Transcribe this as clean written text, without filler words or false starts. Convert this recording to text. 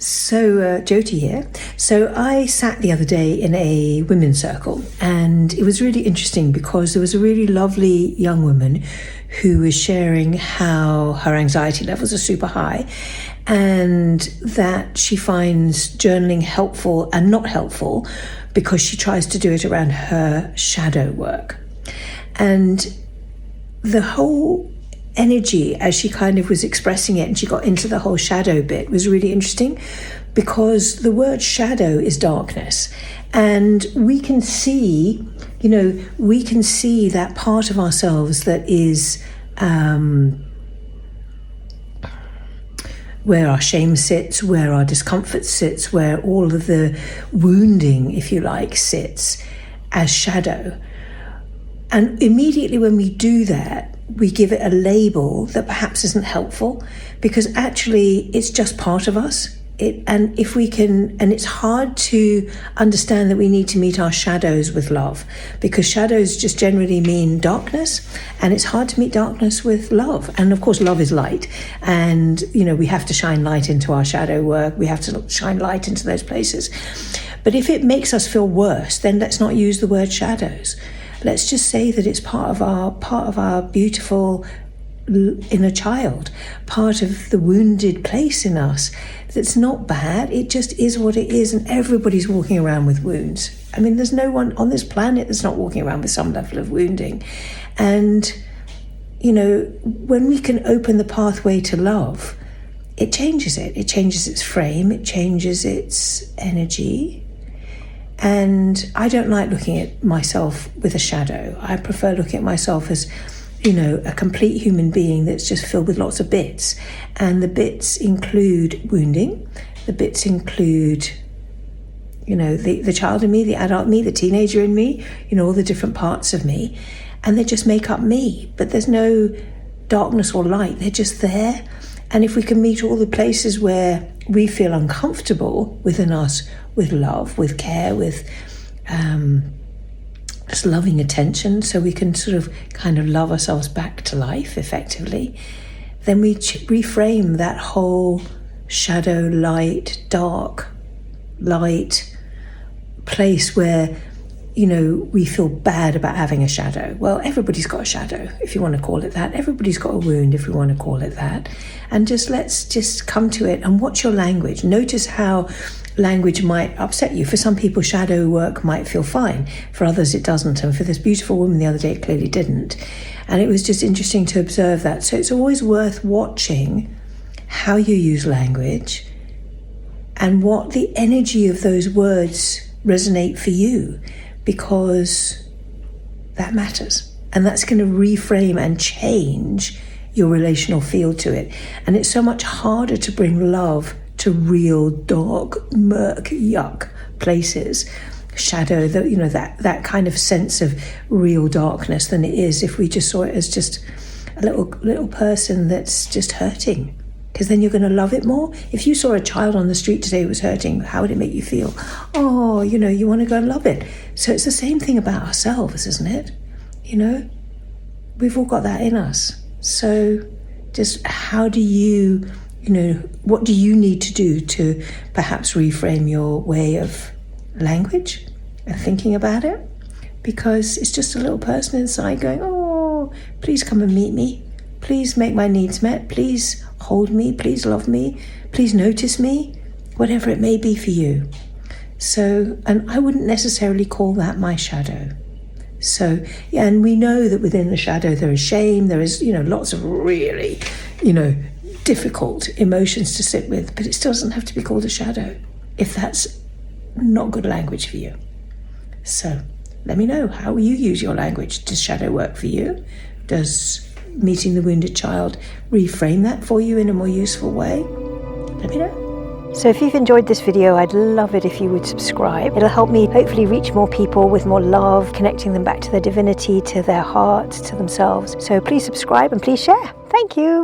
Jyoti here. So I sat the other day in a women's circle, and it was really interesting because there was a really lovely young woman who was sharing how her anxiety levels are super high and that she finds journaling helpful and not helpful because she tries to do it around her shadow work. And the whole energy as she kind of was expressing it and she got into the whole shadow bit was really interesting because the word shadow is darkness, and we can see that part of ourselves that is where our shame sits, where our discomfort sits, where all of the wounding, if you like, sits as shadow. And immediately when we do that, we give it a label that perhaps isn't helpful, because actually it's just part of us. And it's hard to understand that we need to meet our shadows with love, because shadows just generally mean darkness, and it's hard to meet darkness with love. And of course, love is light, and we have to shine light into our shadow work. We have to shine light into those places. But if it makes us feel worse, then let's not use the word shadows. Let's just say that it's part of our beautiful inner child, part of the wounded place in us that's not bad. It just is what it is, and everybody's walking around with wounds. I mean, there's no one on this planet that's not walking around with some level of wounding. And, when we can open the pathway to love, it changes it. It changes its frame, it changes its energy. And I don't like looking at myself with a shadow. I prefer looking at myself as, a complete human being that's just filled with lots of bits. And the bits include wounding. The bits include, the child in me, the adult me, the teenager in me, all the different parts of me. And they just make up me. But there's no darkness or light. They're just there. And if we can meet all the places where we feel uncomfortable within us, with love, with care, with just loving attention, so we can sort of kind of love ourselves back to life effectively, then we reframe that whole shadow, light, dark, light place where we feel bad about having a shadow. Well, everybody's got a shadow, if you want to call it that. Everybody's got a wound, if we want to call it that. And let's just come to it and watch your language. Notice how language might upset you. For some people, shadow work might feel fine. For others, it doesn't. And for this beautiful woman the other day, it clearly didn't. And it was just interesting to observe that. So it's always worth watching how you use language and what the energy of those words resonate for you, because that matters. And that's going to reframe and change your relational field to it. And it's so much harder to bring love to real dark, murk, yuck places, shadow, that kind of sense of real darkness, than it is if we just saw it as just a little person that's just hurting. Because then you're going to love it more. If you saw a child on the street today who was hurting, how would it make you feel? Oh, you want to go and love it. So it's the same thing about ourselves, isn't it? We've all got that in us. So just how do you, what do you need to do to perhaps reframe your way of language and thinking about it? Because it's just a little person inside going, oh, please come and meet me. Please make my needs met. Please hold me. Please love me. Please notice me. Whatever it may be for you. So, and I wouldn't necessarily call that my shadow. So, yeah, and we know that within the shadow there is shame. There is, lots of really, difficult emotions to sit with. But it still doesn't have to be called a shadow if that's not good language for you. So, let me know how you use your language. Does shadow work for you? Does meeting the wounded child reframe that for you in a more useful way? Let me know. So if you've enjoyed this video, I'd love it if you would subscribe. It'll help me hopefully reach more people with more love, connecting them back to their divinity, to their heart, to themselves. So please subscribe and please share. Thank you.